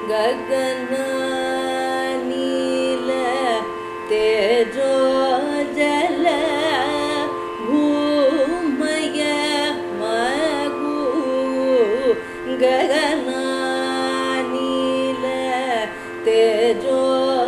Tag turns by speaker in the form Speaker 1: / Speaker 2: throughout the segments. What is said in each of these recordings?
Speaker 1: गगना नील तेजो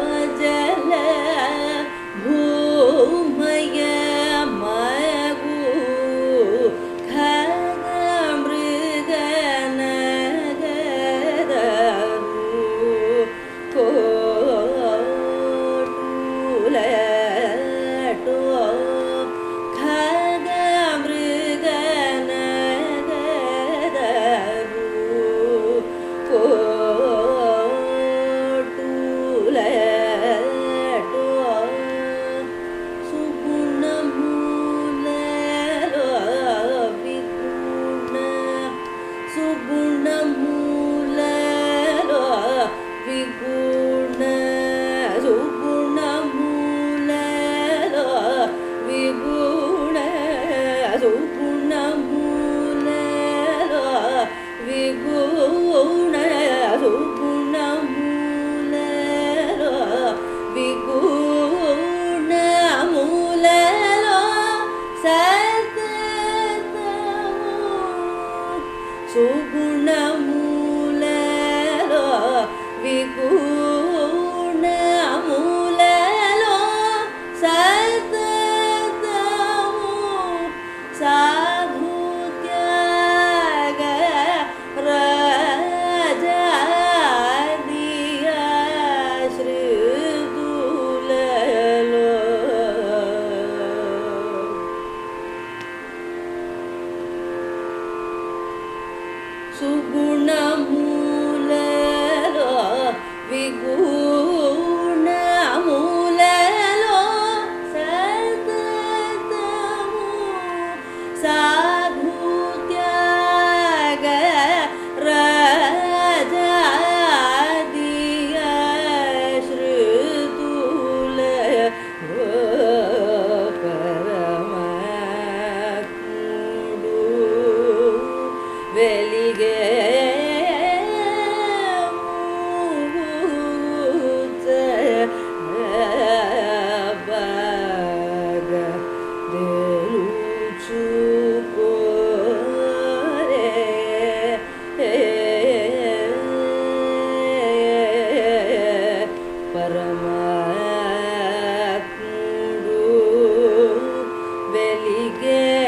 Speaker 1: వెలిగే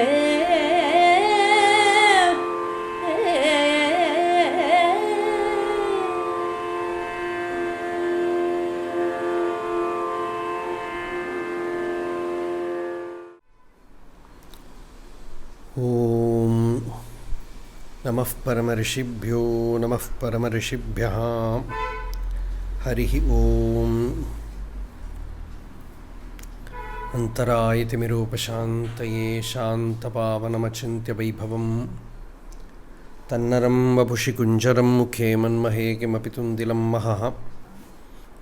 Speaker 2: ఓం నమః పరమర్షిభ్యో నమః పరమర్షిభ్యః. హరి ఓం. అంతరాయతిమిరోపశాంతయే శాంతపావనమచింత్య వైభవం తన్నరం వపుషి కుంజరం ముఖే మన్మహే కిమపి తుందిలం మహః.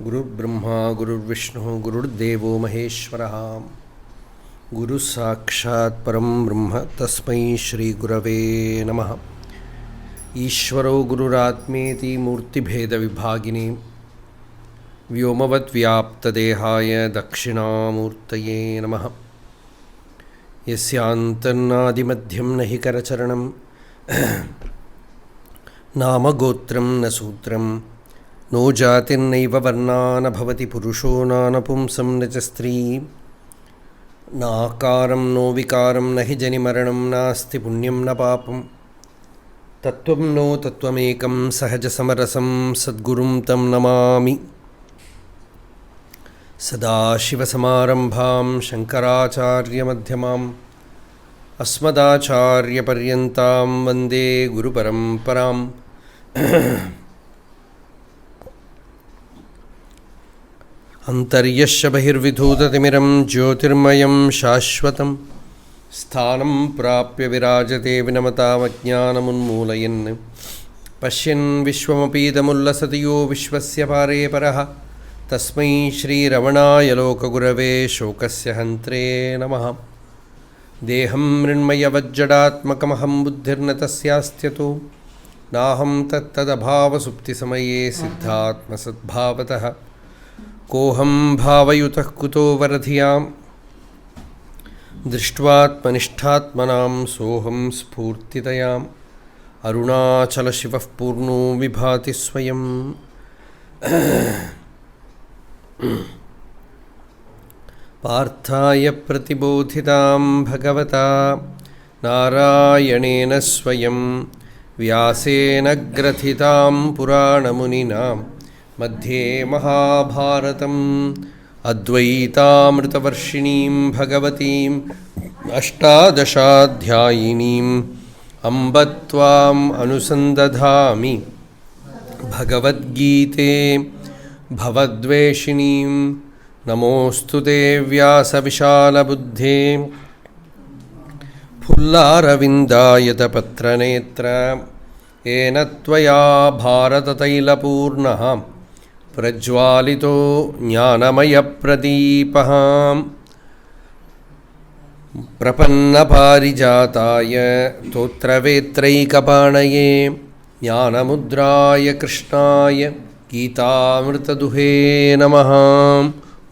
Speaker 2: గురుర్బ్రహ్మా గురుర్విష్ణుః గురుర్దేవో మహేశ్వరः. గురు సాక్షాత్ పరం బ్రహ్మ తస్మై శ్రీ గురవే నమః. ఈశ్వరో గురురాత్మేతి మూర్తిభేద విభాగిని వ్యోమవద్ వ్యాప్తదేహాయ దక్షిణామూర్తయే నమః. యస్యాంతన్నాదిమధ్యం నహి కరచరణం నామ గోత్రం న సూత్రం నో జాతిర్నైవ వర్ణా న భవతి పురుషో నానపుంసం న చ స్త్రీ నాకారం నో వికారం నహి జనిమరణం నాస్తి పుణ్యం న పాపం తత్వం నో తత్వమేకం సహజ సమరసం సద్గురుం తం నమామి. సదాశివసమారంభాం శంకరాచార్యమధ్యమాం అస్మదాచార్యపర్యంతాం వందే గురుపరంపరాం. అంతర్యశ్చ బహిర్విధూతతిమిరం జ్యోతిర్మయం శాశ్వతం స్థానం ప్రాప్య విరాజతే వినమతామజ్ఞానమున్మూలయన్. పశ్యన్ విశ్వమపీదముల్లసతి యో విశ్వస్య పారే పరః తస్మై శ్రీరమణాయ లోకగురవే శోకస్య హంత్రే నమః. దేహం మృణ్మయవజ్జడాత్మకమహం బుద్ధిర్న తస్యాస్త్యతో నాహం తత్తదభావసుప్తిసమయే సిద్ధాత్మసద్భావతః. కోహం భావయుతః కుతో వరధియాం దృష్ట్వాత్మనిష్టాత్మనాం సోహం స్ఫూర్తితయాం అరుణాచలశివః పూర్ణో విభాతి స్వయం. పార్థాయ ప్రతిబోధితాం భగవతా నారాయణేన స్వయం వ్యాసేన గ్రథితాం పురాణమునినా మధ్యే మహాభారతం అద్వైతామృతవర్షిణీం భగవతీం అష్టాదశాధ్యాయినీం అంబ త్వాం అనుసందధామి భగవద్గీతే భవద్వేషిణీం. నమోऽस्तु తే వ్యాసవిశాలబుద్ధే ఫుల్లారవిందాయతపత్రనేత్ర ఏన త్వయా భారతతైలపూర్ణః ప్రజ్వాలితో జ్ఞానమయప్రదీపః. ప్రపన్నపారిజాతాయ స్తోత్రవేత్రైకపాణయే జ్ఞానముద్రాయ కృష్ణాయ గీతామృతదుహే నమః.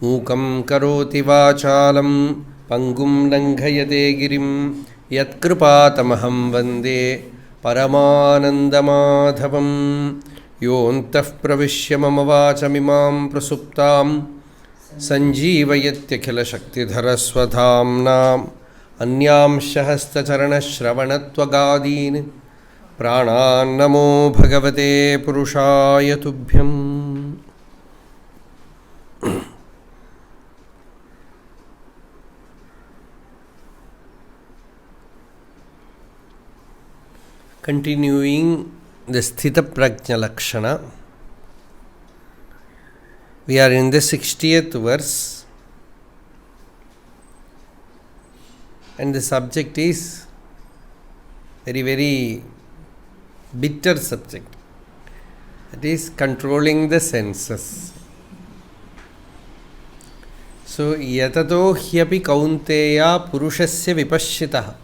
Speaker 2: మూకం కరోతి వాచాలం పంగుం లంఘయతే గిరిం యత్కృపాతమహం వందే పరమానందమాధవం. యోऽन्तः ప్రవిశ్య మమ వాచమిమాం ప్రసుప్తాం సంజీవయత్యఖిలశక్తిధరస్వధామ్నా అన్యాంశ హస్తచరణశ్రవణత్వగాదీన్ ప్రాణాన్నమో భగవతే పురుషాయ తుభ్యం. Continuing the Sthita Prajna Lakshana, we are in the 60th verse and the subject is very bitter subject. It is controlling the senses. So yatato hyapi kaunteya purushasya vipashyitah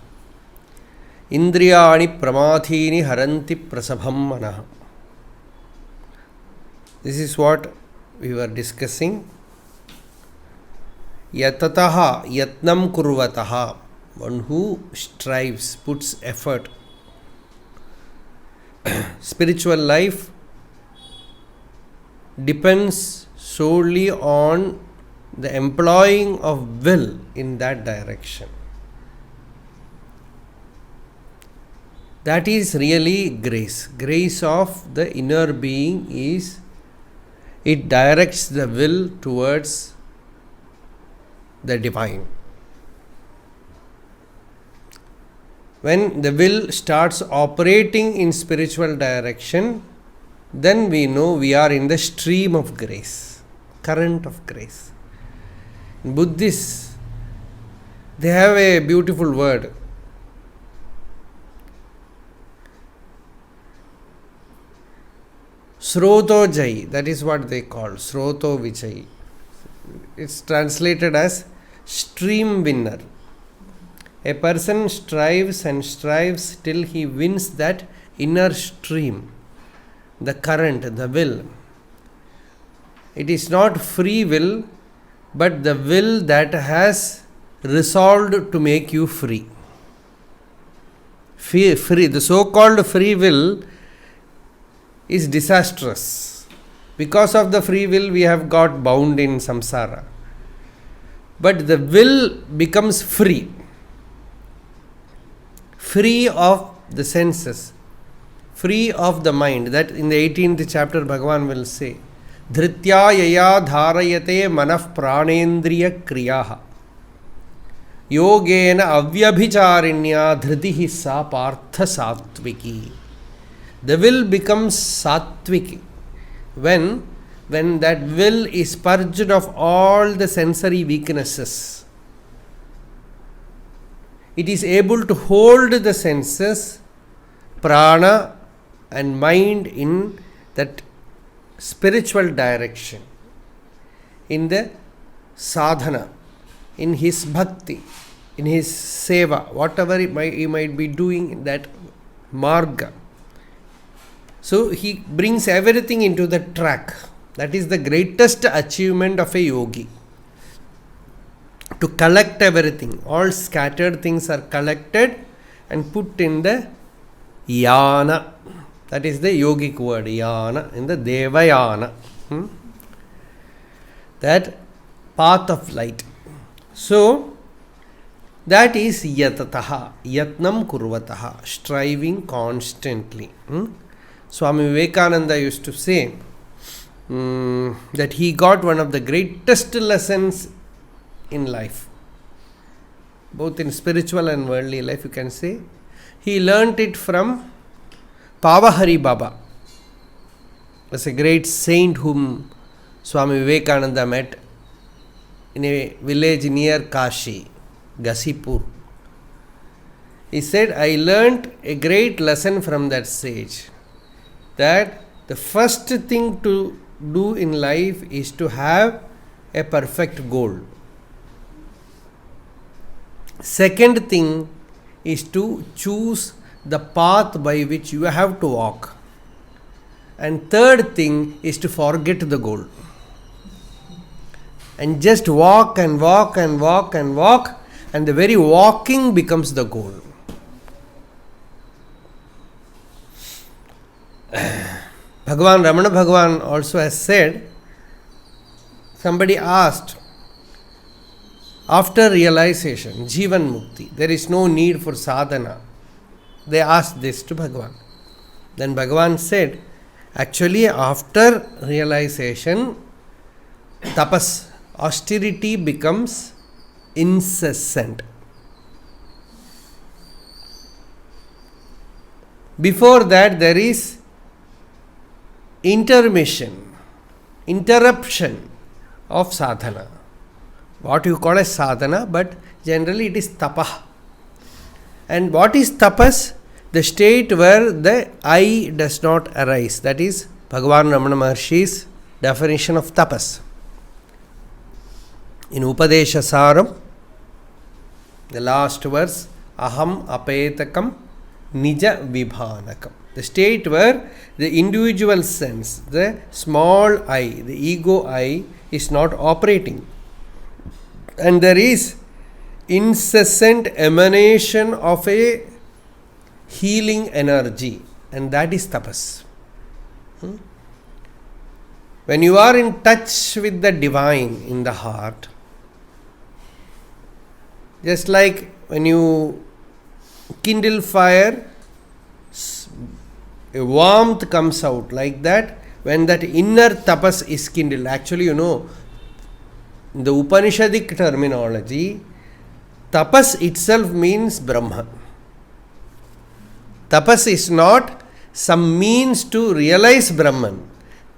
Speaker 2: ఇంద్రియాణి ప్రమాథీని హరంతి ప్రసభం మనః. This is what we were discussing. యతతః యత్నం కుర్వతః, one who strives, puts effort. Spiritual life depends solely on the employing of will in that direction. That is really grace. Grace of the inner being is, it directs the will towards the divine. When the will starts operating in spiritual direction, then we know we are in the stream of grace, current of grace. Buddhists, they have a beautiful word. Sroto Jai, that is what they call Sroto Vijay. It's translated as stream winner. A person strives and strives till he wins that inner stream, the current, the will. It is not free will, but the will that has resolved to make you free. Free, the so-called free will is disastrous. Because of the free will, we have got bound in samsara. But the will becomes free. Free of the senses, free of the mind. That in the 18th chapter Bhagavan will say, Dhritya yaya dharayate manah pranendriya kriyaha yogena avyabhicharinya dhritihi sa partha sattviki. The will becomes sattviki when that will is purged of all the sensory weaknesses. It is able to hold the senses, prana and mind in that spiritual direction, in the sadhana, in his bhakti, in his seva, whatever he might be doing in that marga. So he brings everything into the track. That is the greatest achievement of a yogi. To collect everything, all scattered things are collected and put in the yana. That is the yogic word, yana, in the devayana. That path of light. So, that is yatataha, yatnam kurvataha, striving constantly. Swami Vivekananda used to say that he got one of the greatest lessons in life, both in spiritual and worldly life, you can say. He learnt it from Pavahari Baba. That's a great saint whom Swami Vivekananda met in a village near Kashi, Gasipur. He said, I learnt a great lesson from that sage, that the first thing to do in life is to have a perfect goal. Second thing is to choose the path by which you have to walk. And third thing is to forget the goal. And just walk and walk and walk and walk, and the very walking becomes the goal. Ramana Bhagavan also has said, somebody asked, after realization, Jivan Mukti, there is no need for sadhana. They asked this to Bhagavan. Then Bhagavan said, actually after realization, tapas, austerity becomes incessant. Before that there is interruption of sadhana. What you call as sadhana, but generally it is tapah. And what is tapas? The state where the I does not arise. That is Bhagavan Ramana Maharshi's definition of tapas. In Upadesha Saram, the last verse, Aham apetakam nija vibhanakam. The state where the individual sense, the small I, the ego I, is not operating. And there is incessant emanation of a healing energy, and that is tapas. When you are in touch with the divine in the heart, just like when you kindle fire, a warmth comes out, like that when that inner tapas is kindled. Actually, in the Upanishadic terminology, tapas itself means Brahman. Tapas is not some means to realize Brahman.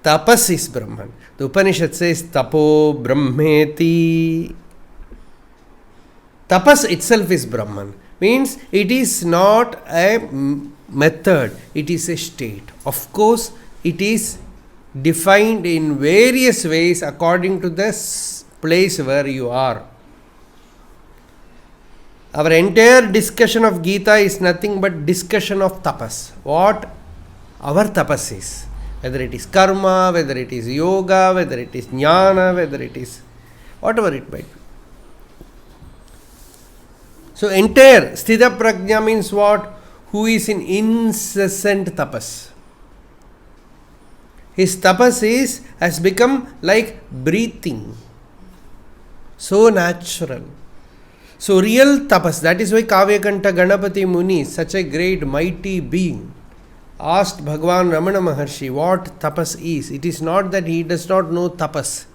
Speaker 2: Tapas is Brahman. The Upanishad says tapo brahmeti. Tapas itself is Brahman. Means it is not a method, it is a state. Of course, it is defined in various ways according to the place where you are. Our entire discussion of Gita is nothing but discussion of tapas. What our tapas is. Whether it is karma, whether it is yoga, whether it is jnana, whether it is whatever it might be. So entire Sthita Prajna means what? Who is in incessant tapas. His tapas has become like breathing. So natural. So real tapas, that is why Kavyakanta Ganapati Muni, such a great mighty being, asked Bhagavan Ramana Maharshi what tapas is. It is not that he does not know tapas.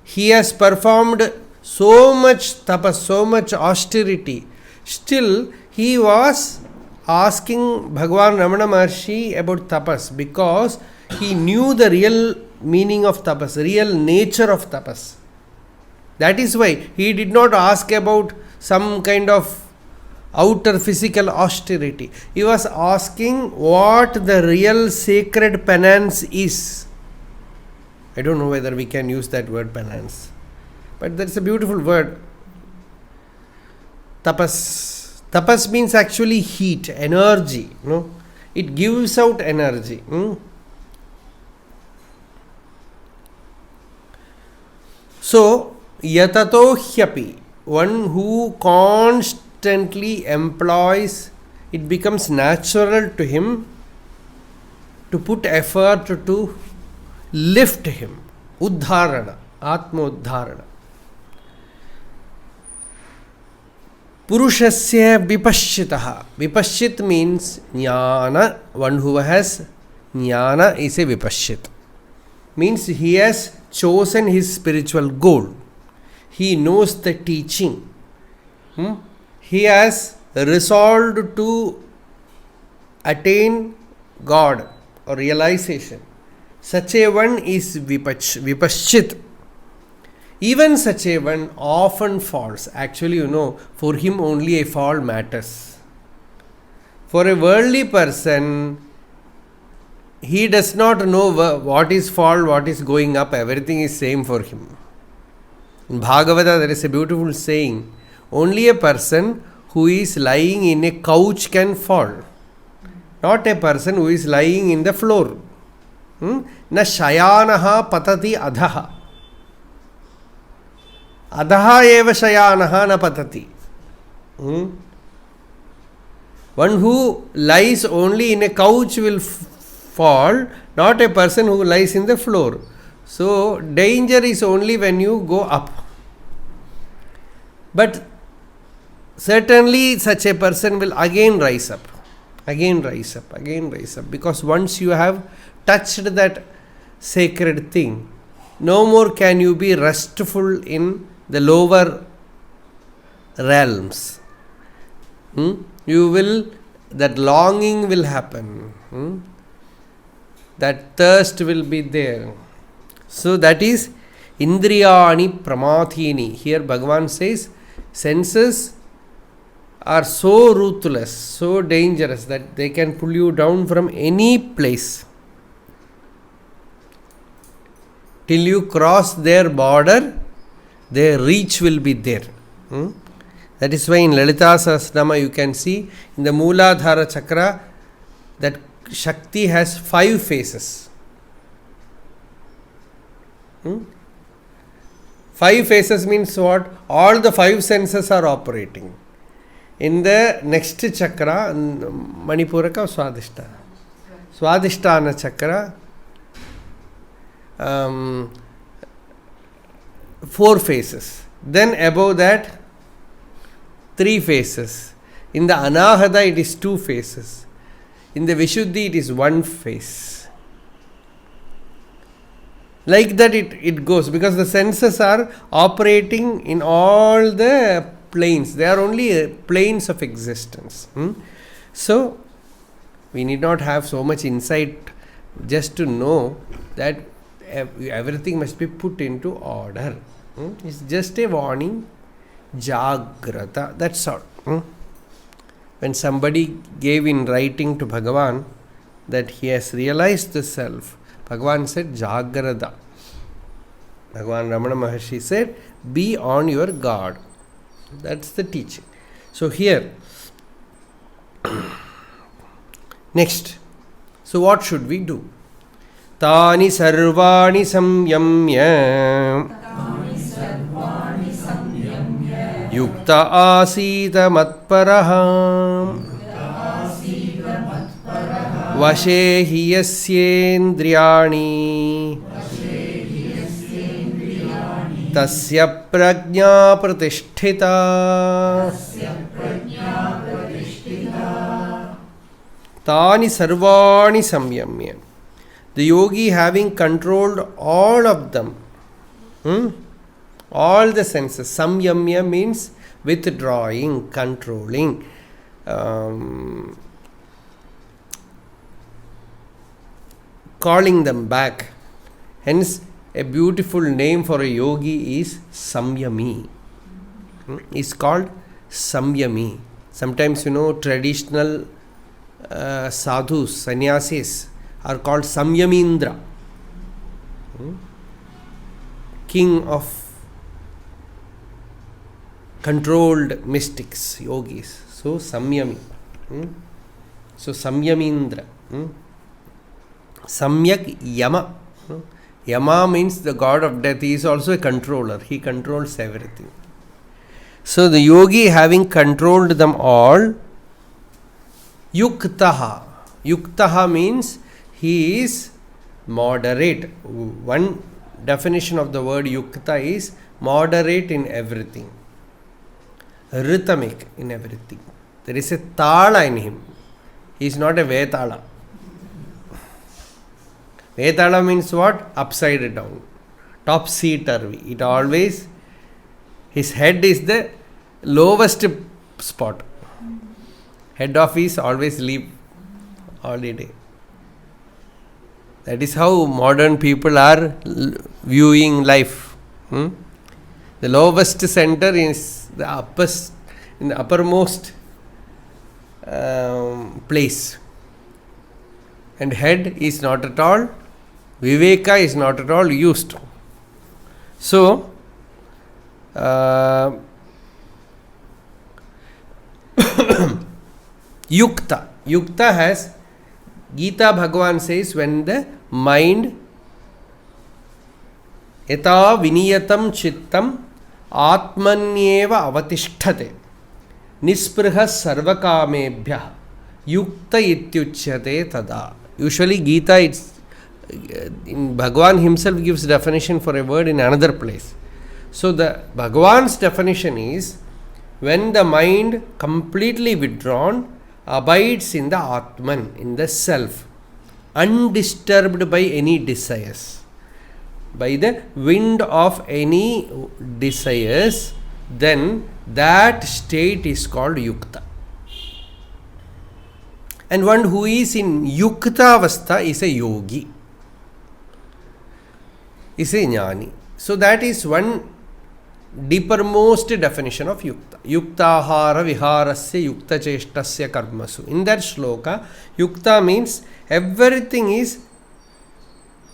Speaker 2: He has performed so much tapas, so much austerity. Still, he was asking Bhagavan Ramana Maharshi about tapas because he knew the real meaning of tapas, real nature of tapas. That is why he did not ask about some kind of outer physical austerity. He was asking what the real sacred penance is. I don't know whether we can use that word penance, but that's a beautiful word. Tapas. Tapas means actually heat, energy. It gives out energy. So, yatato hyapi, one who constantly employs, it becomes natural to him to put effort to lift him. Uddharana, Atma Uddharana. Purushasya vipashchitaha. Vipashchit means jnana. One who has jnana is a vipashchit. Means he has chosen his spiritual goal. He knows the teaching. He has resolved to attain God or realization. Such a one is vipashchit. Even such a one often falls. Actually, for him only a fall matters. For a worldly person, he does not know what is fall, what is going up. Everything is same for him. In Bhagavata, there is a beautiful saying. Only a person who is lying in a couch can fall. Not a person who is lying in the floor. Na shayanaha patati adhaha. Adhaha eva shayanaha na patati. One who lies only in a couch will fall, not a person who lies in the floor. So, danger is only when you go up. But certainly such a person will again rise up. Because once you have touched that sacred thing, no more can you be restful in the lower realms. That longing will happen. That thirst will be there. So that is Indriyani Pramathini. Here Bhagavan says senses are so ruthless, so dangerous that they can pull you down from any place. Till you cross their border, their reach will be there. That is why in Lalita Sahasranama you can see in the Mooladhara Chakra that Shakti has 5 phases. 5 phases means what? All the 5 senses are operating. In the next chakra, Manipuraka or Swadhisthana? Swadhisthana chakra, 4 faces. Then above that, 3 faces. In the Anahata, it is 2 faces. In the Vishuddhi, it is 1 face. Like that it goes, because the senses are operating in all the planes. They are only planes of existence. So, we need not have so much insight just to know that everything must be put into order. It's just a warning. Jagrata. That's all. When somebody gave in writing to Bhagavan that he has realized the self, Bhagavan said, Jagrata. Bhagavan Ramana Maharshi said, be on your guard. That's the teaching. So here, next. So what should we do? Tani sarvani samyamya yukta asita matparaha vashe hi yasyendriyani tasya prajna pratisthita. Tani sarvani samyamya. The yogi, having controlled all of them, all the senses. Samyamya means withdrawing, controlling. Calling them back. Hence, a beautiful name for a yogi is Samyami. It's called Samyami. Sometimes, traditional sadhus, sannyasis are called Samyamindra, king of controlled mystics, yogis. So Samyami. So Samyamindra. Samyak Yama. Yama means the god of death. He is also a controller. He controls everything. So the yogi, having controlled them all, Yuktaha. Yuktaha means he is moderate. One definition of the word Yukta is moderate in everything. Rhythmic in everything. There is a Tala in him. He is not a Vetala. Vetala means what? Upside down. Topsy-turvy. It always, his head is the lowest spot. Head office always leave holiday. That is how modern people are viewing life. The lowest center is the uppermost place. And head is not at all, Viveka is not at all used. So, Yukta. Yukta has, Gita Bhagavan says, when the mind yata viniyatam chittam atmanyeva avatisthate nispriha sarvakamebhyah yukta ityuchyate tada. Usually Gita, in Bhagavan himself gives definition for a word in another place. So the Bhagavan's definition is, when the mind completely withdrawn abides in the Atman, in the self, undisturbed by any desires, by the wind of any desires, then that state is called Yukta. And one who is in Yukta Avastha is a yogi, is a jnani. So that is one deepermost definition of Yukta. Yuktahara viharasya yukta cheshtasya karmasu. In that shloka, Yukta means everything is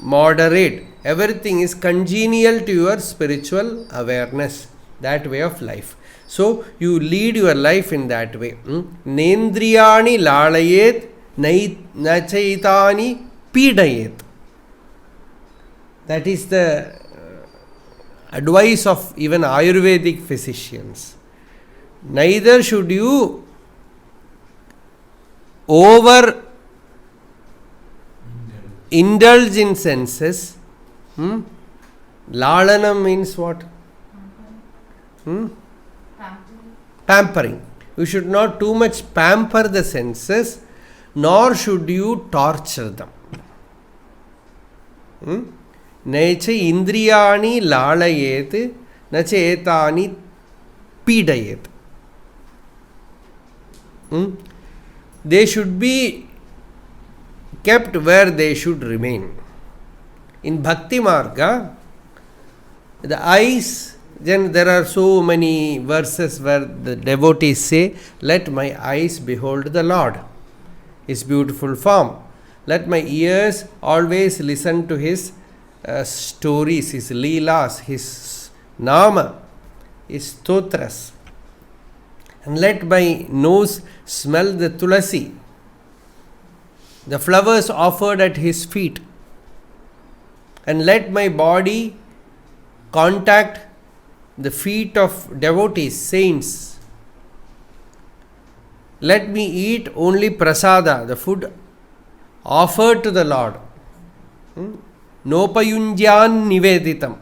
Speaker 2: moderate, everything is congenial to your spiritual awareness, that way of life. So you lead your life in that way. Nendriyani lalayet nachaitani pidayet. That is the advice of even Ayurvedic physicians. Neither should you over indulge in senses, Lalanam means what? Pampering. You should not too much pamper the senses, nor should you torture them. Necha indriyani lalayet, nacha etani pidayet. They should be kept where they should remain. In Bhakti Marga, the eyes, then there are so many verses where the devotees say, let my eyes behold the Lord, His beautiful form. Let my ears always listen to His stories, His leelas, His nama, His stotras. And let my nose smell the tulasi, the flowers offered at His feet. And let my body contact the feet of devotees, saints. Let me eat only prasada, the food offered to the Lord. Nopayunjyan niveditam.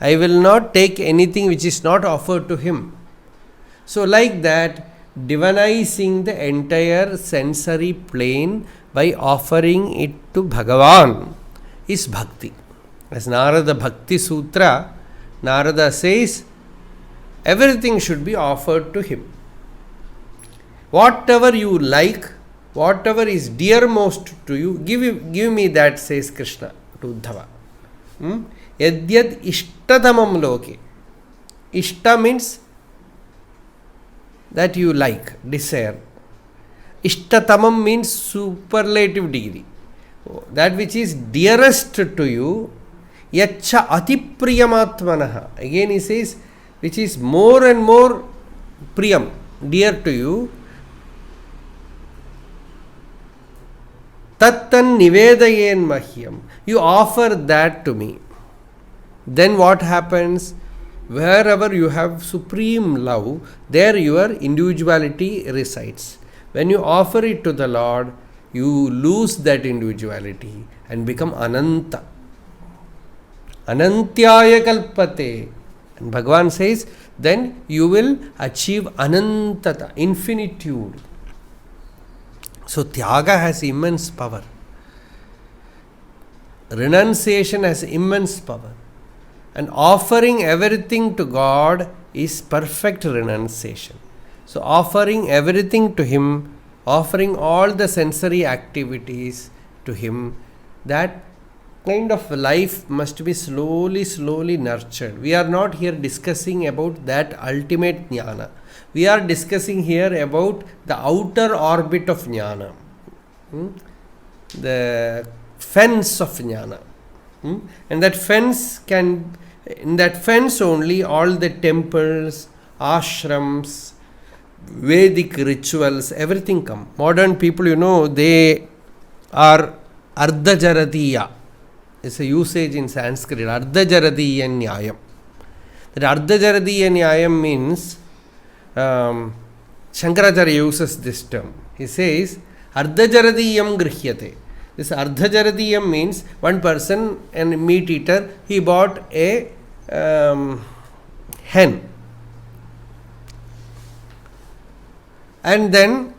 Speaker 2: I will not take anything which is not offered to Him. So like that, divinizing the entire sensory plane by offering it to Bhagavan is bhakti. As Narada Bhakti Sutra, Narada says, everything should be offered to Him. Whatever you like, whatever is dearmost to you, give me that, says Krishna to Uddhava. Yadyad ishtatamam loke. Ishta means that you like, desire. Ishtatamam means superlative degree. That which is dearest to you, yacha atipriyamatmanaha. Again he says, which is more and more priyam, dear to you. Tattan nivedayen mahyam. You offer that to me. Then what happens? Wherever you have supreme love, there your individuality resides. When you offer it to the Lord, you lose that individuality and become Ananta. Anantyaya kalpate. And Bhagavan says, then you will achieve Anantata, infinitude. So Tyaga has immense power. Renunciation has immense power. And offering everything to God is perfect renunciation. So offering everything to Him, offering all the sensory activities to Him, that kind of life must be slowly nurtured. We are not here discussing about that ultimate jnana. We are discussing here about the outer orbit of jnana, the fence of jnana. And that fence in that fence only all the temples, ashrams, Vedic rituals, everything come. Modern people, they are Ardhajaradiya. It's a usage in Sanskrit, Ardhajaradiya Nyayam. That Ardhajaradiya Nyayam means, Shankaracharya uses this term. He says, Ardhajaradiyam grihyate. This Ardhajaradiyam means one person, a meat eater, he bought a hen. And then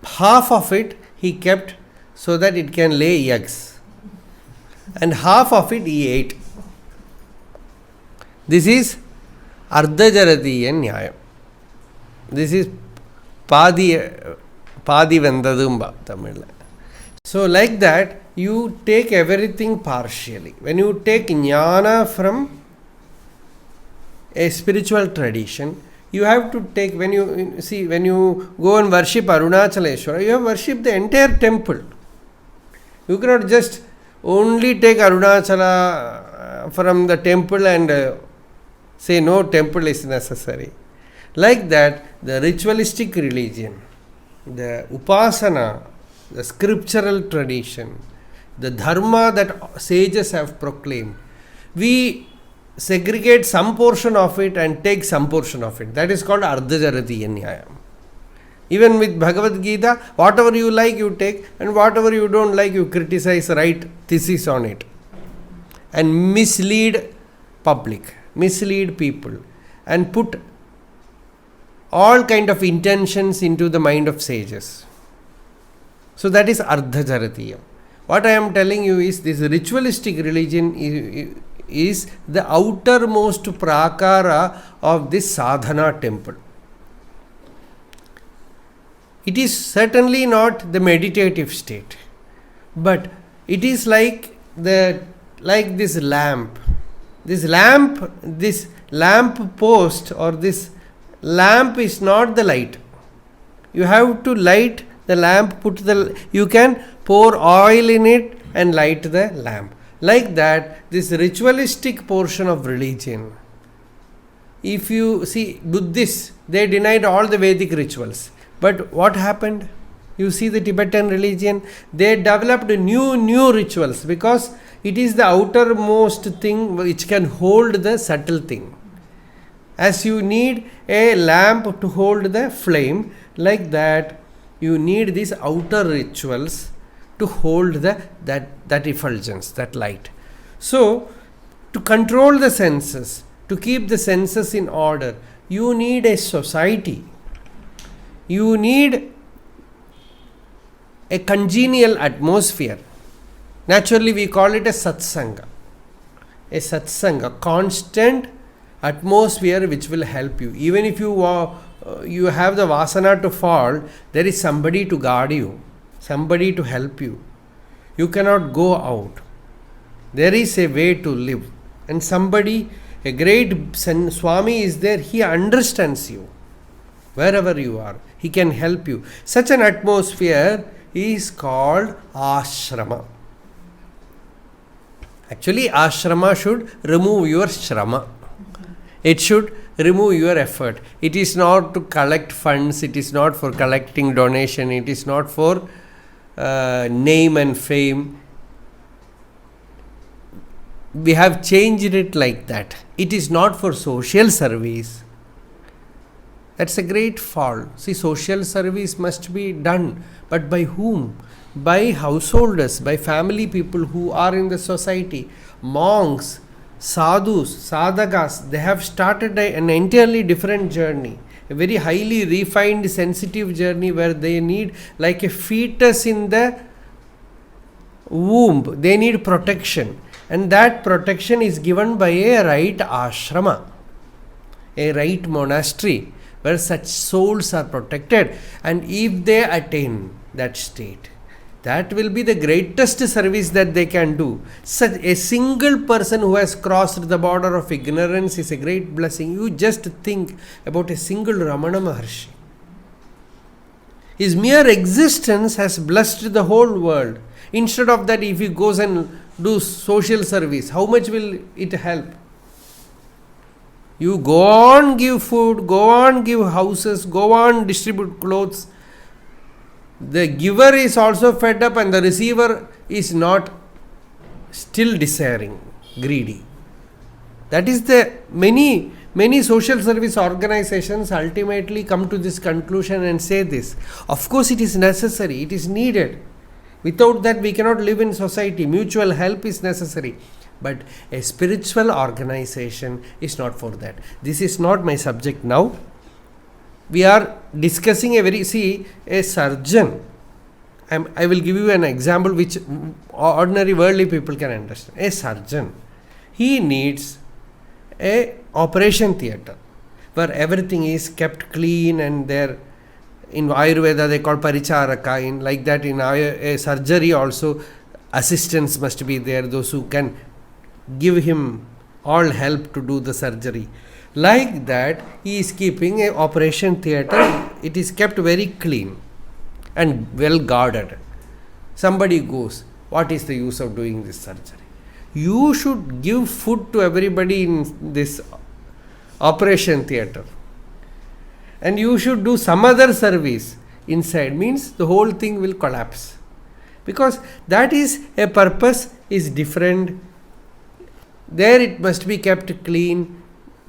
Speaker 2: half of it he kept so that it can lay eggs. And half of it he ate. This is Ardhajaradiya Nyayam. This is Padi Vendadumba Tamil. So like that, you take everything partially. When you take jnana from a spiritual tradition, you have to take, when you go and worship Arunachaleshwara, you have worshipped the entire temple. You cannot just only take Arunachala from the temple and say no temple is necessary. Like that, the ritualistic religion, the upasana, the scriptural tradition, the dharma that sages have proclaimed, we segregate some portion of it and take some portion of it. That is called Ardhajaradiya Nyayam. Even with Bhagavad Gita, whatever you like you take, and whatever you don't like you criticize, write thesis on it, and mislead public, mislead people, and put all kind of intentions into the mind of sages. So that is Ardhajaratiyam. What I am telling you is this ritualistic religion is the outermost prakara of this sadhana temple. It is certainly not the meditative state, but it is like this lamp. This lamp post or this lamp is not the light. You have to light the lamp, you can pour oil in it and light the lamp. Like that, this ritualistic portion of religion, if you see Buddhists, they denied all the Vedic rituals. But what happened? You see the Tibetan religion, they developed new rituals because it is the outermost thing which can hold the subtle thing. As you need a lamp to hold the flame, like that, you need these outer rituals to hold that effulgence, that light. So, to control the senses, to keep the senses in order, you need a society. You need a congenial atmosphere. Naturally, we call it a satsanga. A constant atmosphere which will help you. Even if you have the vasana to fall, there is somebody to guard you, somebody to help you. You cannot go out. There is a way to live. And somebody, a great Swami is there, he understands you. Wherever you are, he can help you. Such an atmosphere is called ashrama. Actually, ashrama should remove your shrama. It should remove your effort. It is not to collect funds. It is not for collecting donation. It is not for name and fame. We have changed it like that. It is not for social service. That's a great fault. See, social service must be done. But by whom? By householders, by family people who are in the society. Monks, sadhus, sadhakas, they have started an entirely different journey. A very highly refined, sensitive journey where they need, like a fetus in the womb, they need protection. And that protection is given by a right ashrama, a right monastery, where such souls are protected. And if they attain that state, that will be the greatest service that they can do. Such a single person who has crossed the border of ignorance is a great blessing. You just think about a single Ramana Maharshi. His mere existence has blessed the whole world. Instead of that, if he goes and do social service, how much will it help? You go on, give food, go on, give houses, go on, distribute clothes. The giver is also fed up and the receiver is not still desiring, greedy. That is the many social service organizations ultimately come to this conclusion and say this. Of course, it is necessary, it is needed. Without that, we cannot live in society. Mutual help is necessary. But a spiritual organization is not for that. This is not my subject now. We are discussing a surgeon. I will give you an example which ordinary worldly people can understand. A surgeon, he needs a operation theatre where everything is kept clean, and there in Ayurveda they call paricharaka. In like that, in a surgery also, assistants must be there, those who can give him all help to do the surgery. Like that, he is keeping a operation theatre. It is kept very clean and well guarded. Somebody goes, what is the use of doing this surgery? You should give food to everybody in this operation theatre, and you should do some other service inside. Means the whole thing will collapse, because that is a purpose is different. There it must be kept clean,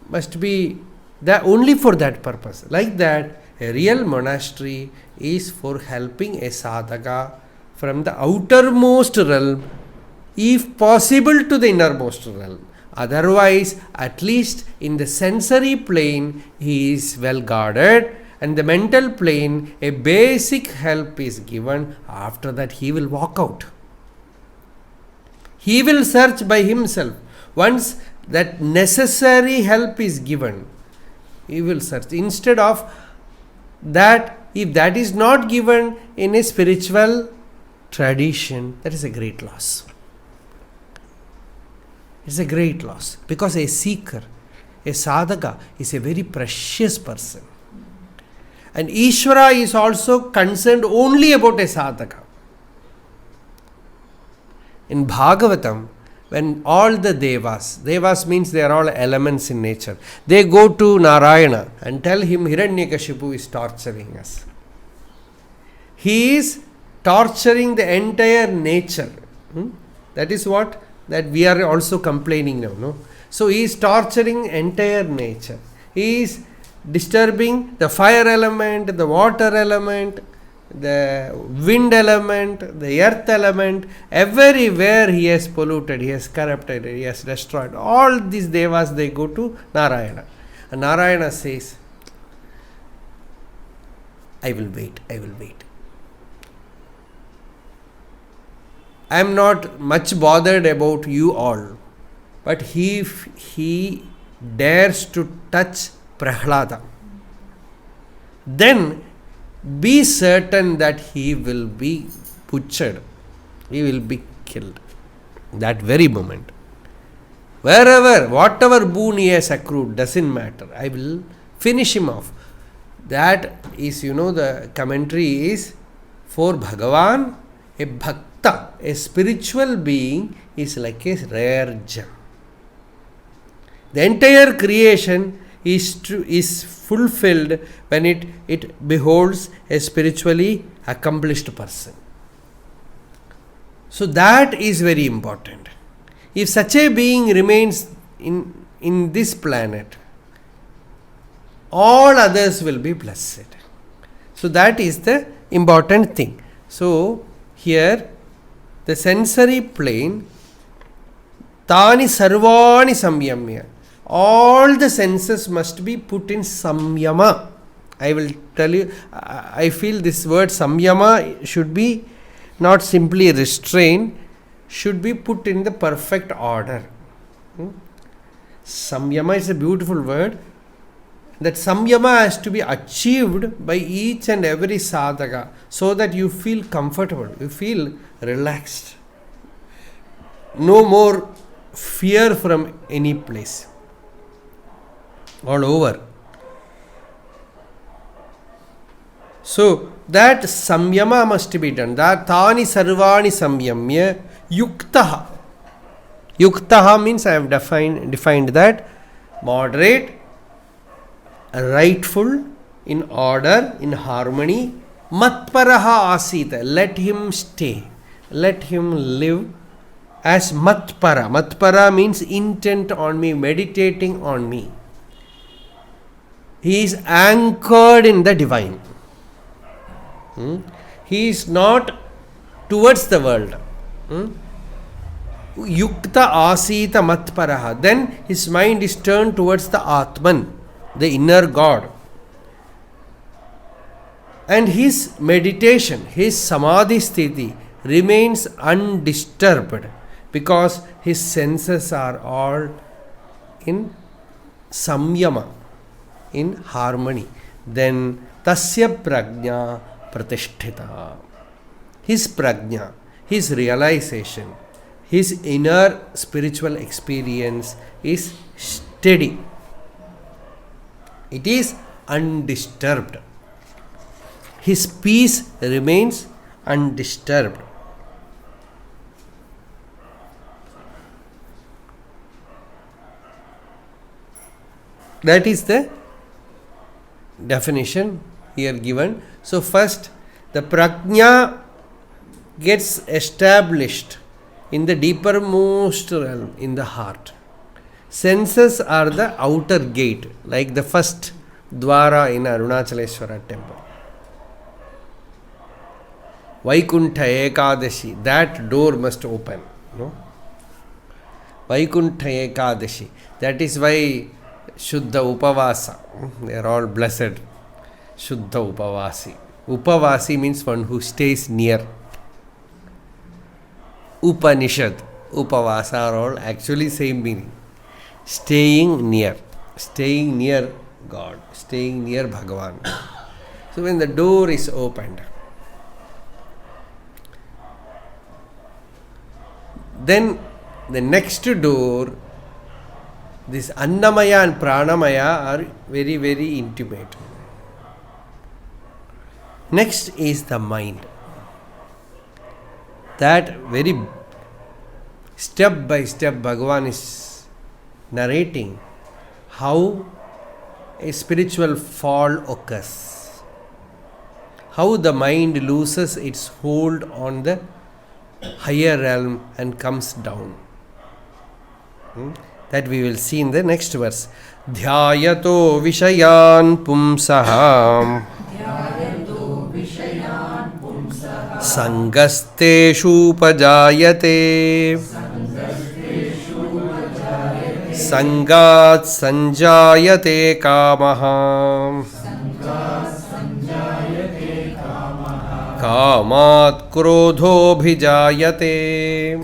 Speaker 2: must be that only for that purpose. Like that, A real monastery is for helping a sadhaka from the outermost realm, if possible to the innermost realm. Otherwise, at least in the sensory plane, he is well guarded, and the mental plane, a basic help is given. After that, he will walk out. He will search by himself. Once that necessary help is given, he will search. Instead of that, if that is not given in a spiritual tradition, that is a great loss. It's a great loss, because a seeker, a sadhaka, is a very precious person. And Ishvara is also concerned only about a sadhaka. In Bhagavatam, when all the devas means they are all elements in nature, they go to Narayana and tell him Hiranyakashipu is torturing us. He is torturing the entire nature. That is what that we are also complaining now. No? So he is torturing entire nature. He is disturbing the fire element, the water element, the wind element, the earth element. Everywhere he has polluted, he has corrupted, he has destroyed. All these devas, they go to Narayana. And Narayana says, I will wait. I am not much bothered about you all. But he dares to touch Prahlada, then be certain that he will be butchered. He will be killed. That very moment. Wherever, whatever boon he has accrued, doesn't matter. I will finish him off. That is, the commentary is for Bhagavan, a bhakta, a spiritual being, is like a rare gem. The entire creation is fulfilled when it beholds a spiritually accomplished person. So that is very important. If such a being remains in this planet, all others will be blessed. So that is the important thing. So here the sensory plane, tani sarvani samyamya, all the senses must be put in samyama. I will tell you, I feel this word samyama should be not simply restrained, should be put in the perfect order. Samyama is a beautiful word. That samyama has to be achieved by each and every sadhaka, so that you feel comfortable, you feel relaxed. No more fear from any place. All over. So that samyama must be done. That tani sarvani samyamya yuktaha. Yuktaha means I have defined that moderate, rightful, in order, in harmony. Matparaha asita. Let him stay. Let him live as matpara. Matpara means intent on me, meditating on me. He is anchored in the divine. He is not towards the world. Yukta asita matparaha. Then his mind is turned towards the Atman, the inner God. And his meditation, his samadhi sthiti remains undisturbed, because his senses are all in samyama, in harmony. Then tasya prajna pratisthita. His prajna, his realization, his inner spiritual experience is steady. It is undisturbed. His peace remains undisturbed. That is the definition here given. So first, the prajna gets established in the deepermost realm, in the heart. Senses are the outer gate, like the first Dwara in Arunachaleshwara temple. Vaikuntha Ekadashi, that door must open. No? Vaikuntha Ekadashi. That is why Shuddha Upavasa. They are all blessed. Shuddha Upavasi. Upavasi means one who stays near. Upanishad, Upavasa are all actually same meaning. Staying near God, staying near Bhagavan. So when the door is opened, then the next door, this Annamaya and Pranamaya are very, very intimate. Next is the mind. That very step by step Bhagavan is narrating how a spiritual fall occurs. How the mind loses its hold on the higher realm and comes down. That we will see in the next verse. Dhyayato vishayan pumsaham Sangasteshu pajayate Sangat sanjayate kamaha Kamat krodho bhijayate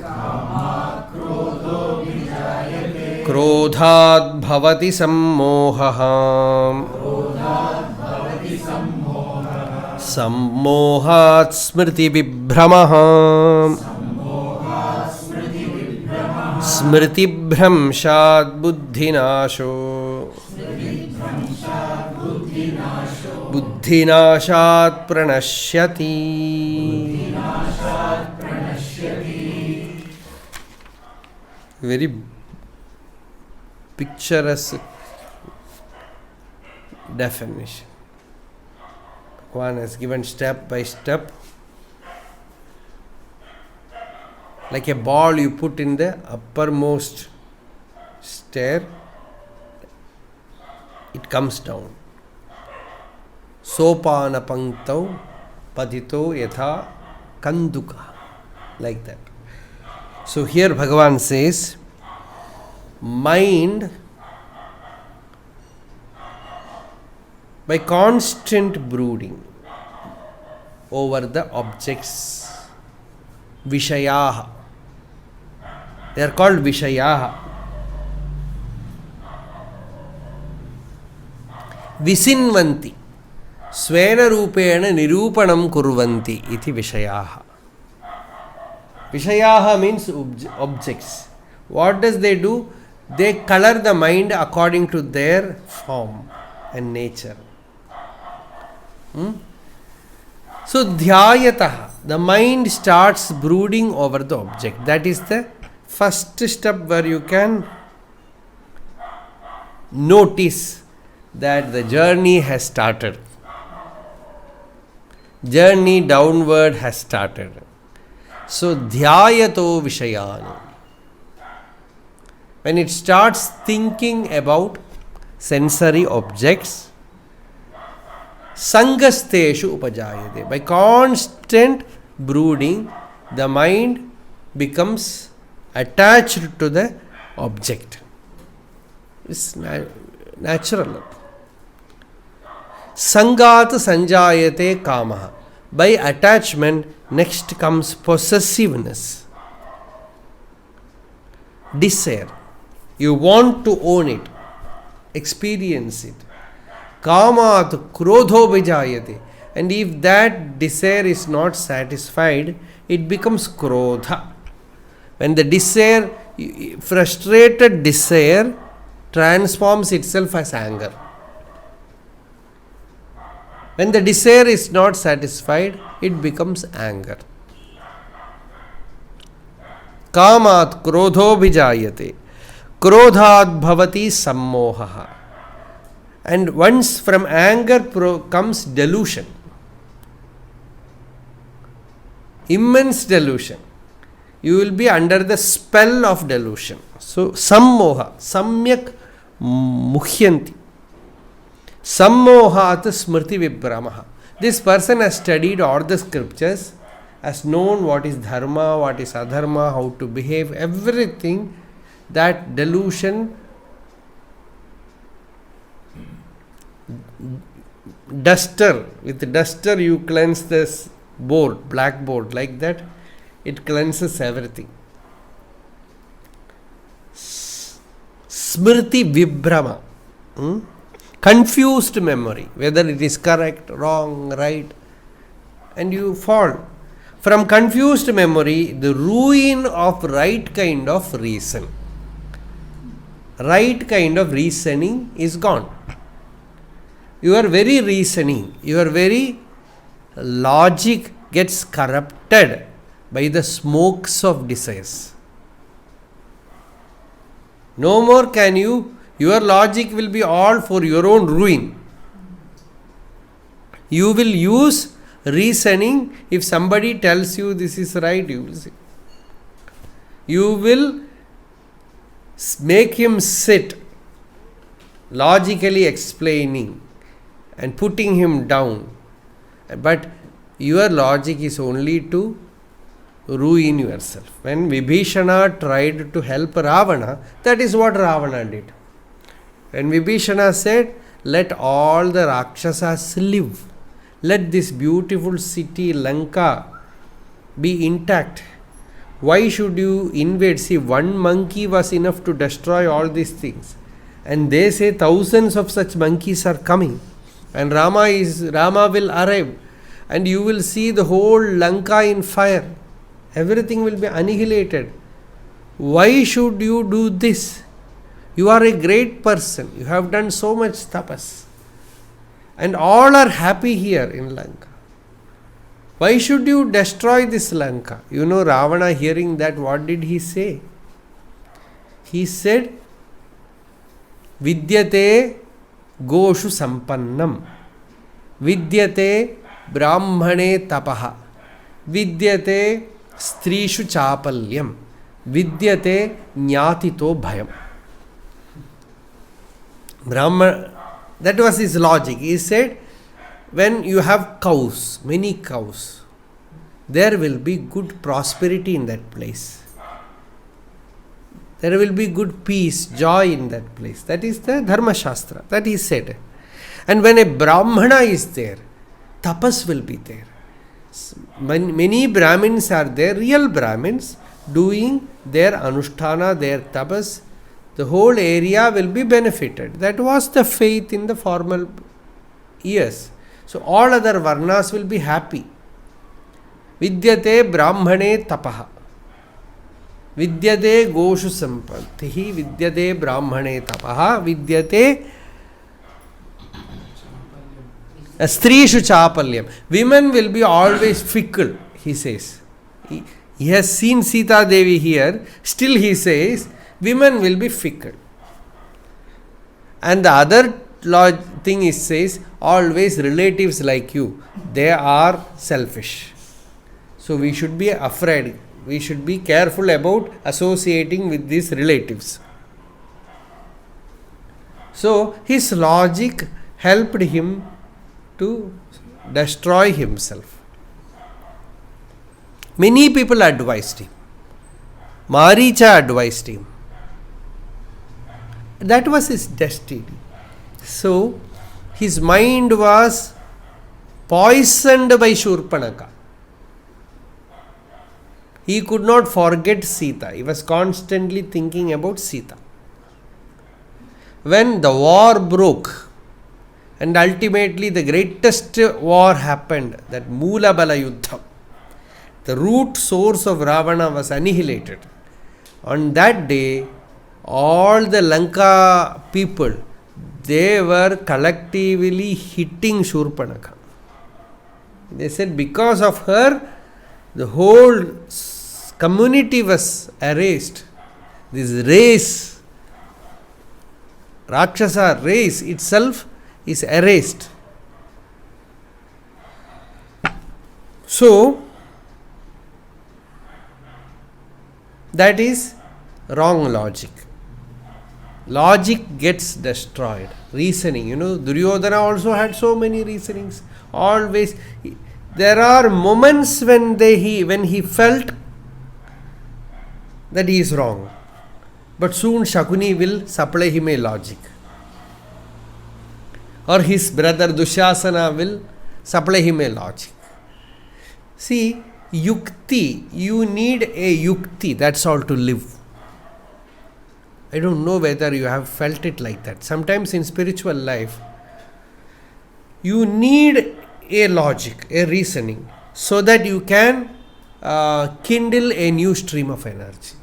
Speaker 2: Krodhat bhavati sammohah Sammohat smriti vibhramah Smriti bhramshat buddhinasho Buddhinashat pranashyati. Very picturesque definition. Bhagavan has given step by step. Like a ball you put in the uppermost stair, it comes down. Sopana panktau padito yatha kanduka. Like that. So here Bhagavan says, mind, by constant brooding over the objects, Vishayaha. They are called Vishayaha. Visinvanti. Svena rupena nirupanam kurvanti iti Vishayaha. Vishayaha means objects. What does they do? They color the mind according to their form and nature. So, dhyayataha, the mind starts brooding over the object. That is the first step where you can notice that the journey has started. Journey downward has started. So, dhyayato vishayani. When it starts thinking about sensory objects, Sangasteshu upajayate. By constant brooding, the mind becomes attached to the object. It's natural. Sangat sanjayate kamaha. By attachment, next comes possessiveness. Desire. You want to own it, experience it. Kamat krodho vijayate. And if that desire is not satisfied, it becomes krodha. When the desire, frustrated desire, transforms itself as anger. When the desire is not satisfied, it becomes anger. Kamat krodho vijayate. Krodhat bhavati sammohaha. And once from anger comes delusion. Immense delusion. You will be under the spell of delusion. So, sammoha, samyak muhyanti. Sammohat smriti vibhramaha. This person has studied all the scriptures, has known what is dharma, what is adharma, how to behave, everything. That delusion, duster, with duster you cleanse this board, blackboard, like that, it cleanses everything. Smriti vibhrama, confused memory, whether it is correct, wrong, right, and you fall. From confused memory, the ruin of right kind of reason. Right kind of reasoning is gone. Your very reasoning, your very logic gets corrupted by the smokes of desires. No more can your logic will be all for your own ruin. You will use reasoning. If somebody tells you this is right, you will say. You will make him sit, logically explaining and putting him down. But your logic is only to ruin yourself. When Vibhishana tried to help Ravana, that is what Ravana did. When Vibhishana said, let all the Rakshasas live, let this beautiful city Lanka be intact. Why should you invade? See, one monkey was enough to destroy all these things. And they say thousands of such monkeys are coming. And Rama will arrive. And you will see the whole Lanka in fire. Everything will be annihilated. Why should you do this? You are a great person. You have done so much tapas. And all are happy here in Lanka. Why should you destroy this Lanka? You know, Ravana, hearing that, what did he say? He said, Vidyate Goshu Sampannam, Vidyate Brahmane Tapaha, Vidyate Strishu Chapalyam, Vidyate Nyatito Bhayam. Brahman, that was his logic. He said, when you have cows, many cows, there will be good prosperity in that place. There will be good peace, joy in that place. That is the Dharma Shastra. That he said. And when a Brahmana is there, tapas will be there. Many Brahmins are there, real Brahmins, doing their Anushtana, their tapas. The whole area will be benefited. That was the faith in the formal years. So all other varnas will be happy. Vidyate Brahmane Tapaha. Vidyate Goshu Sampattihi. Vidyate Brahmane Tapaha. Vidyate Strishu Chapalyam. Women will be always fickle, he says. He has seen Sita Devi here. Still he says, women will be fickle. And the other thing is says, always relatives like you, they are selfish. So we should be afraid. We should be careful about associating with these relatives. So his logic helped him to destroy himself. Many people advised him. Maricha advised him. That was his destiny. So his mind was poisoned by Shurpanaka. He could not forget Sita. He was constantly thinking about Sita. When the war broke, and ultimately the greatest war happened, that Moola Bala Yuddha, the root source of Ravana was annihilated. On that day, all the Lanka people, they were collectively hitting Shurpanaka. They said because of her, the whole community was erased. This race, Rakshasa race itself is erased. So, that is wrong logic. logic gets destroyed. Reasoning, Duryodhana also had so many reasonings. Always, there are moments when he felt that he is wrong, but soon Shakuni will supply him a logic, or his brother Dushasana will supply him a logic. See, yukti, you need a yukti, that's all, to live. I don't know whether you have felt it like that. Sometimes in spiritual life, you need a logic, a reasoning, so that you can kindle a new stream of energy.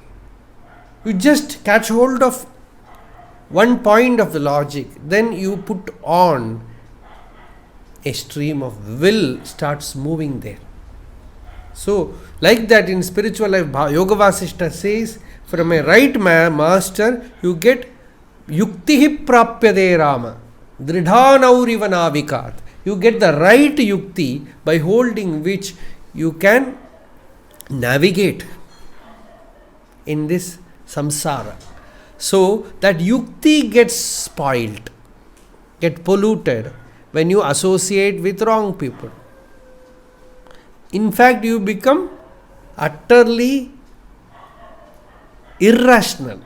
Speaker 2: You just catch hold of one point of the logic, then you put on a stream of will starts moving there. So, like that in spiritual life, Yoga Vasishta says, from a right master, you get yuktihi prapyade Rama, dridhanauriva navikat. You get the right yukti by holding which you can navigate in this samsara. So, that yukti gets spoiled, get polluted when you associate with wrong people. In fact, you become utterly irrational.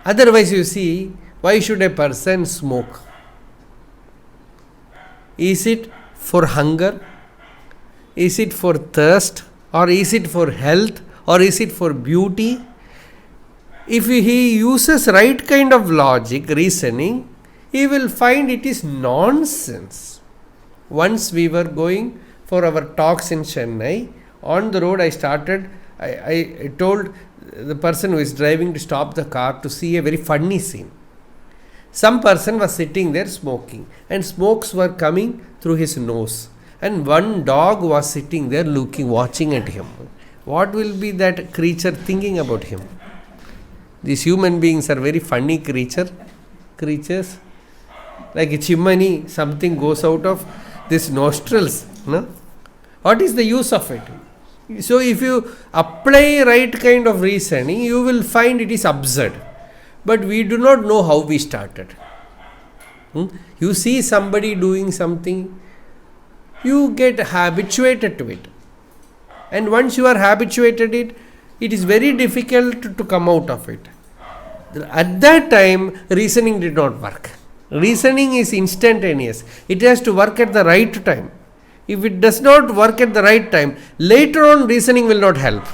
Speaker 2: Otherwise, you see, why should a person smoke? Is it for hunger? Is it for thirst? Or is it for health? Or is it for beauty? If he uses right kind of logic, reasoning, he will find it is nonsense. Once we were going for our talks in Chennai, on the road I told the person who is driving to stop the car to see a very funny scene. Some person was sitting there smoking, and smokes were coming through his nose, and one dog was sitting there watching at him. What will be that creature thinking about him? These human beings are very funny creatures. Like a chimney, something goes out of these nostrils. No? What is the use of it? So if you apply right kind of reasoning, you will find it is absurd. But we do not know how we started. You see somebody doing something, you get habituated to it. And once you are habituated it is very difficult to come out of it. At that time, reasoning did not work. Reasoning is instantaneous. It has to work at the right time. If it does not work at the right time, later on reasoning will not help.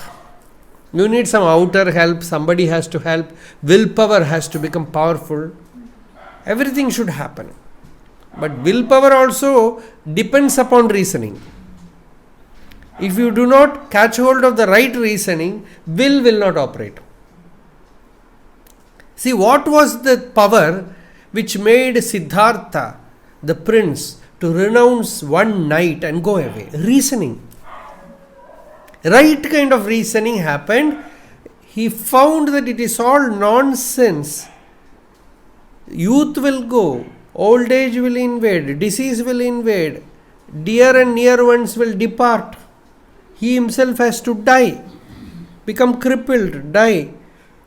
Speaker 2: You need some outer help, somebody has to help, willpower has to become powerful. Everything should happen. But willpower also depends upon reasoning. If you do not catch hold of the right reasoning, will not operate. See, what was the power which made Siddhartha, the prince, to renounce one night and go away? Reasoning. Right kind of reasoning happened. He found that it is all nonsense. Youth will go, old age will invade, disease will invade, dear and near ones will depart. He himself has to die, become crippled, die.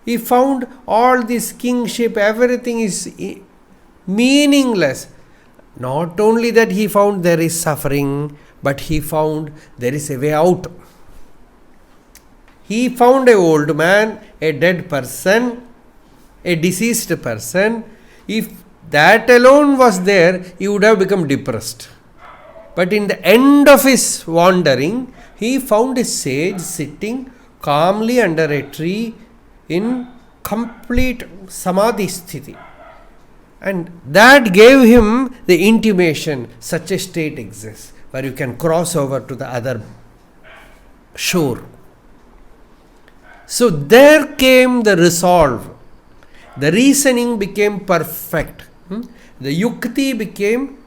Speaker 2: He found all this kingship, everything is meaningless. Not only that he found there is suffering, but he found there is a way out. He found an old man, a dead person, a deceased person. If that alone was there, he would have become depressed. But in the end of his wandering, he found a sage sitting calmly under a tree in complete samadhi sthiti. And that gave him the intimation such a state exists where you can cross over to the other shore. So there came the resolve. The reasoning became perfect. The yukti became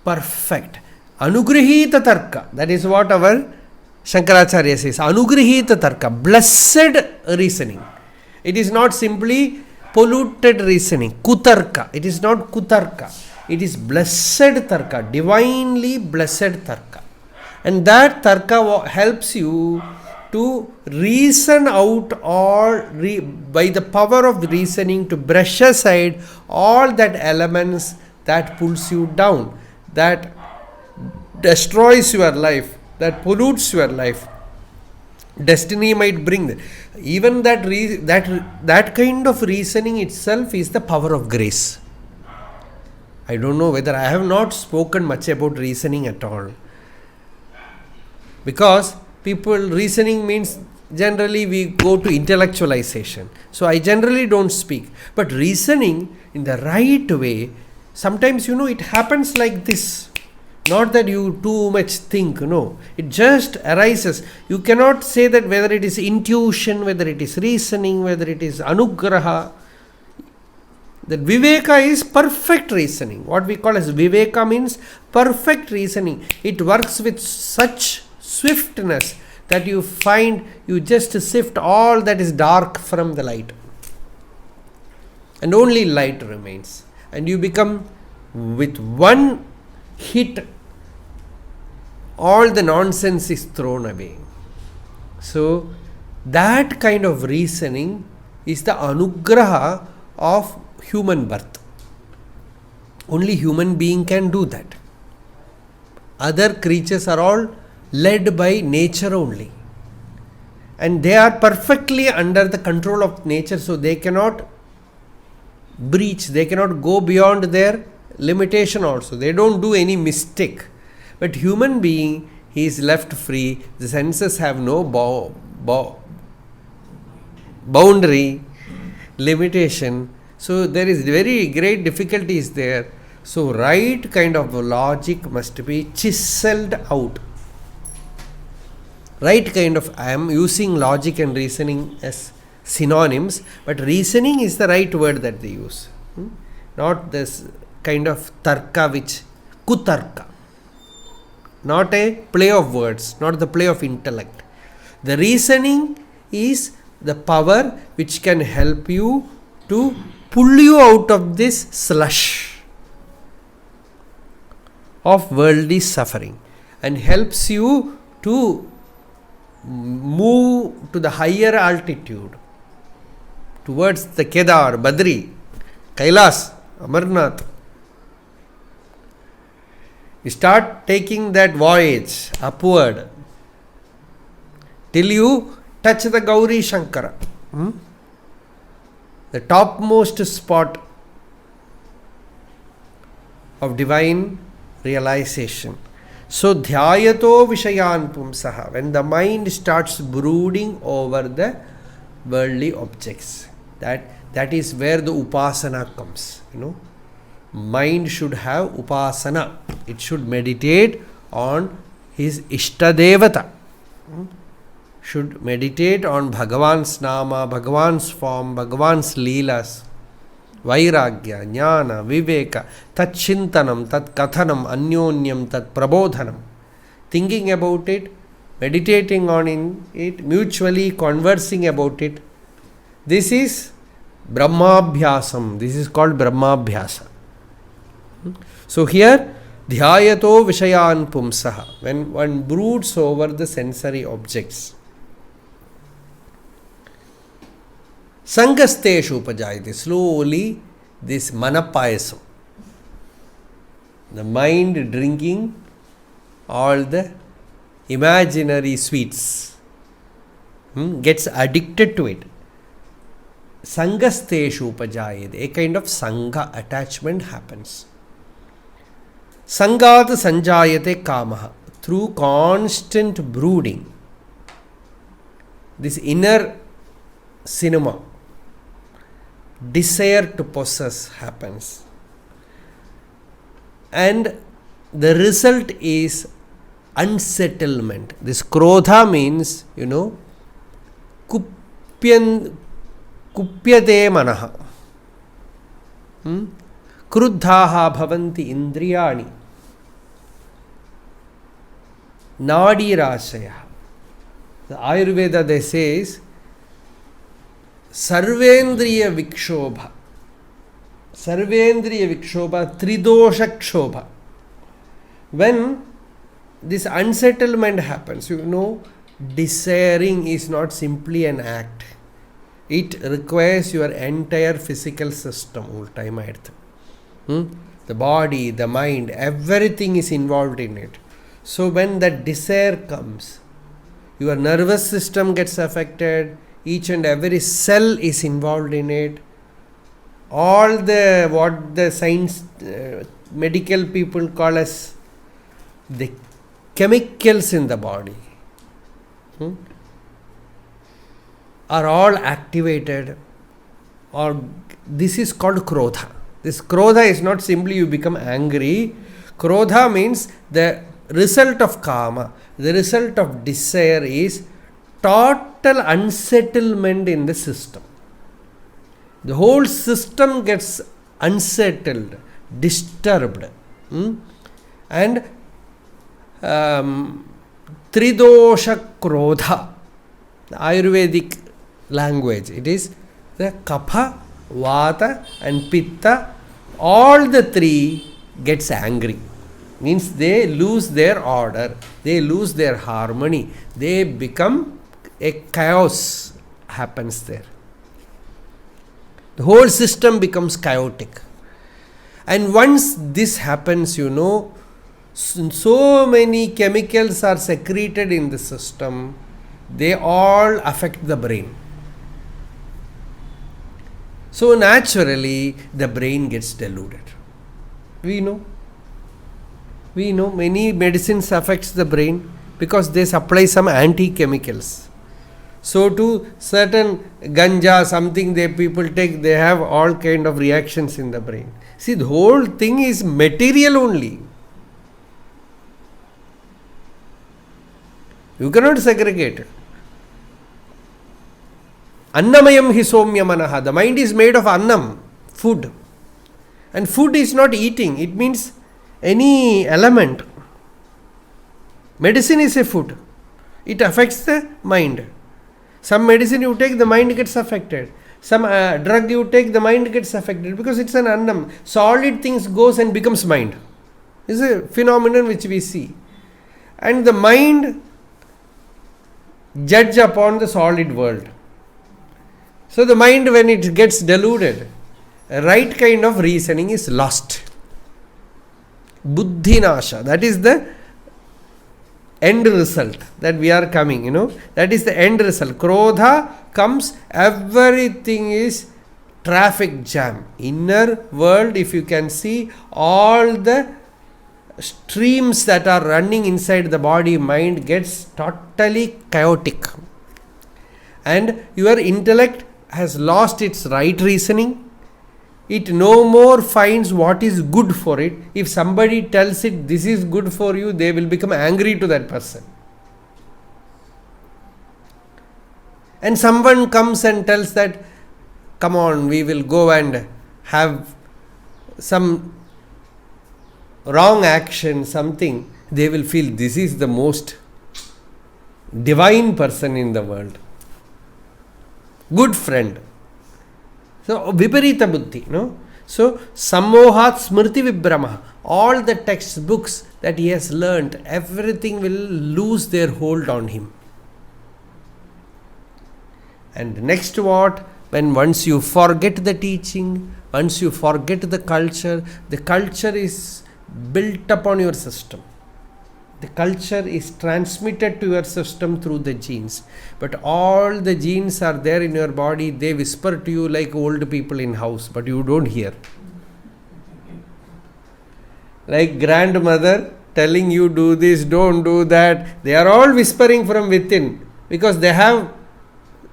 Speaker 2: perfect. Anugrihita tarka. That is what our Shankaracharya says. Anugrihita tarka. Blessed reasoning. It is not simply polluted reasoning. Kutarka. It is not kutarka. It is blessed tarka. Divinely blessed tarka. And that tarka helps you to reason out or by the power of reasoning to brush aside all that elements that pulls you down, that destroys your life, that pollutes your life. Destiny might bring that. Even that kind of reasoning itself is the power of grace. I don't know whether I have not spoken much about reasoning at all, because people, reasoning means generally we go to intellectualization, so I generally don't speak. But reasoning in the right way, sometimes it happens like this. Not that you too much think, no, it just arises. You cannot say that whether it is intuition, whether it is reasoning, whether it is anugraha. That viveka is perfect reasoning. What we call as viveka means perfect reasoning. It works with such swiftness that you find you just sift all that is dark from the light, and only light remains, and you become, with one hit, all the nonsense is thrown away. So that kind of reasoning is the anugraha of human birth. Only human being can do that. Other creatures are all led by nature only, and they are perfectly under the control of nature, so they cannot breach, they cannot go beyond their limitation also. They don't do any mistake. But human being, he is left free. The senses have no boundary, limitation. So there is very great difficulties there. So right kind of logic must be chiseled out. Right kind of, I am using logic and reasoning as synonyms, but reasoning is the right word that they use. Not this kind of tarka, which kutarka. Not a play of words, not the play of intellect. The reasoning is the power which can help you to pull you out of this slush of worldly suffering, and helps you to move to the higher altitude towards the Kedar, Badri, Kailas, Amarnath. You start taking that voyage upward till you touch the Gauri Shankara, the topmost spot of divine realization. So dhyayato vishayan pumsaha, when the mind starts brooding over the worldly objects, that is where the upasana comes. Mind should have upasana. It should meditate on his Ishtadevata. Should meditate on Bhagavan's Nama, Bhagavan's form, Bhagavan's Leelas, Vairagya, Jnana, Viveka, Tat Chintanam, Tat Kathanam, Anyonyam, Tat Prabodhanam. Thinking about it, meditating on it, mutually conversing about it. This is Brahmabhyasam. This is called Brahmabhyasa. So here, dhyayato vishayan pumsaha, when one broods over the sensory objects. Sangasteshu upajayate, slowly this manapayasam, the mind drinking all the imaginary sweets, gets addicted to it. Sangasteshu upajayate, a kind of sangha attachment happens. Sangat sanjayate kamaha, through constant brooding, this inner cinema, desire to possess happens, and the result is unsettlement. This krodha means, kupyate manaha, kruddhaha bhavanti indriyani, nadi rashaya. The Ayurveda, they says, sarvendriya vikshobha, tridosha kshobha. When this unsettlement happens, desiring is not simply an act. It requires your entire physical system. The body, the mind, everything is involved in it. So when that desire comes, your nervous system gets affected, each and every cell is involved in it. All the what the science medical people call as the chemicals in the body are all activated, or this is called krodha. This krodha is not simply you become angry. Krodha means the result of kama, the result of desire is total unsettlement in the system. The whole system gets unsettled, disturbed. And Tridosha Krodha, the Ayurvedic language, it is the Kapha, Vata and Pitta, all the three gets angry. Means they lose their order, they lose their harmony, they become a chaos happens there. The whole system becomes chaotic. And once this happens, so many chemicals are secreted in the system, they all affect the brain. So naturally, the brain gets deluded. We know many medicines affects the brain because they supply some anti-chemicals. So to certain ganja, something they people take, they have all kind of reactions in the brain. See, the whole thing is material only. You cannot segregate it. Annamayam hi somya manaha. The mind is made of annam, food. And food is not eating. It means any element. Medicine is a food. It affects the mind. Some medicine you take, the mind gets affected. Some drug you take, the mind gets affected because it's an annam. Solid things goes and becomes mind. This is a phenomenon which we see. And the mind judge upon the solid world. So the mind, when it gets deluded, right kind of reasoning is lost. Buddhinasha, that is the end result that we are coming, that is the end result. Krodha comes, everything is traffic jam. Inner world, if you can see, all the streams that are running inside the body, mind gets totally chaotic. And your intellect has lost its right reasoning. It no more finds what is good for it. If somebody tells it this is good for you, they will become angry to that person. And someone comes and tells that, come on, we will go and have some wrong action, something, they will feel this is the most divine person in the world. Good friend. So, viparita buddhi, So, sammohat smriti vibhrama. All the textbooks that he has learnt, everything will lose their hold on him. And next what? When once you forget the teaching, once you forget the culture is built upon your system. The culture is transmitted to your system through the genes. But all the genes are there in your body. They whisper to you like old people in house, but you don't hear. Like grandmother telling you do this, don't do that. They are all whispering from within because they have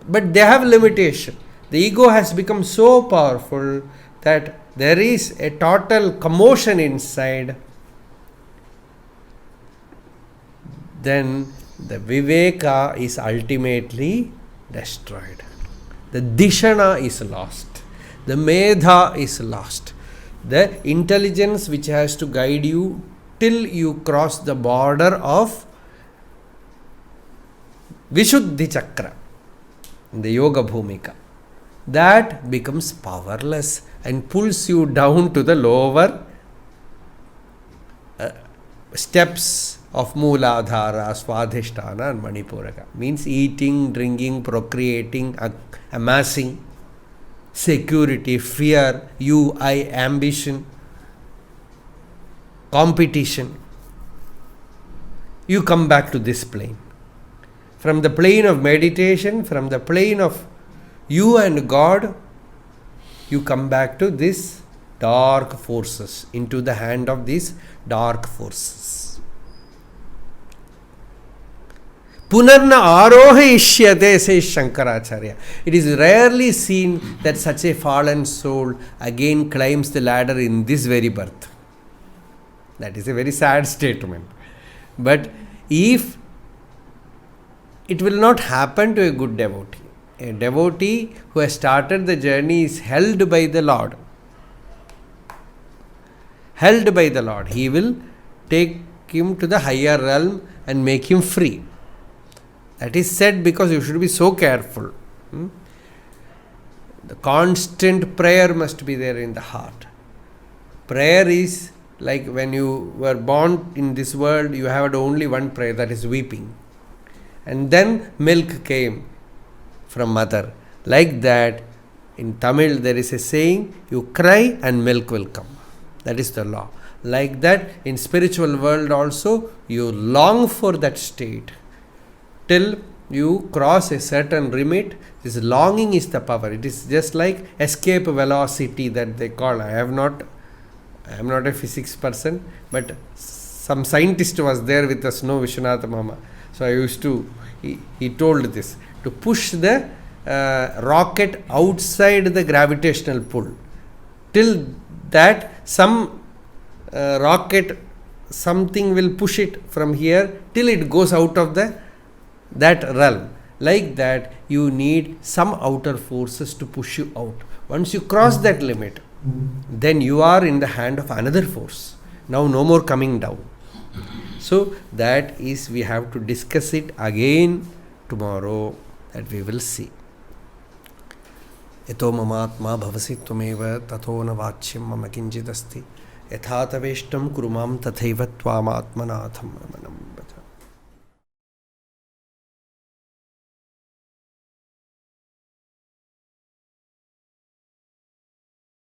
Speaker 2: limitation. The ego has become so powerful that there is a total commotion inside. Then the viveka is ultimately destroyed. The dishana is lost. The medha is lost. The intelligence which has to guide you till you cross the border of Vishuddhi Chakra, the Yoga Bhumika, that becomes powerless and pulls you down to the lower steps of Mooladhara, Swadhisthana and Manipuraka. Means eating, drinking, procreating, amassing, security, fear, you, I, ambition, competition. You come back to this plane. From the plane of meditation, from the plane of you and God, you come back to this dark forces, into the hand of these dark forces. Punarna arohayishyate, says Shankaracharya. It is rarely seen that such a fallen soul again climbs the ladder in this very birth. That is a very sad statement. But if it will not happen to a good devotee. A devotee who has started the journey is held by the Lord. Held by the Lord. He will take him to the higher realm and make him free. That is said because you should be so careful. The constant prayer must be there in the heart. Prayer is like when you were born in this world, you had only one prayer, that is weeping. And then milk came from mother. Like that, in Tamil there is a saying, you cry and milk will come. That is the law. Like that, in spiritual world also, you long for that state. Till you cross a certain limit, this longing is the power. It is just like escape velocity that they call. I am not a physics person, but some scientist was there with us, no Vishwanath Mama. So I used to, he told this, to push the rocket outside the gravitational pull. Till that some rocket, something will push it from here till it goes out of that realm. Like that, you need some outer forces to push you out. Once you cross that limit, then you are in the hand of another force. Now no more coming down. So that is, we have to discuss it again tomorrow, that we will see. Yato mamatma bhavasi tvameva tato na vachyam mama kinchit asti yatha taveshtam kurumam tathaiva tvamatmanatham ramanam.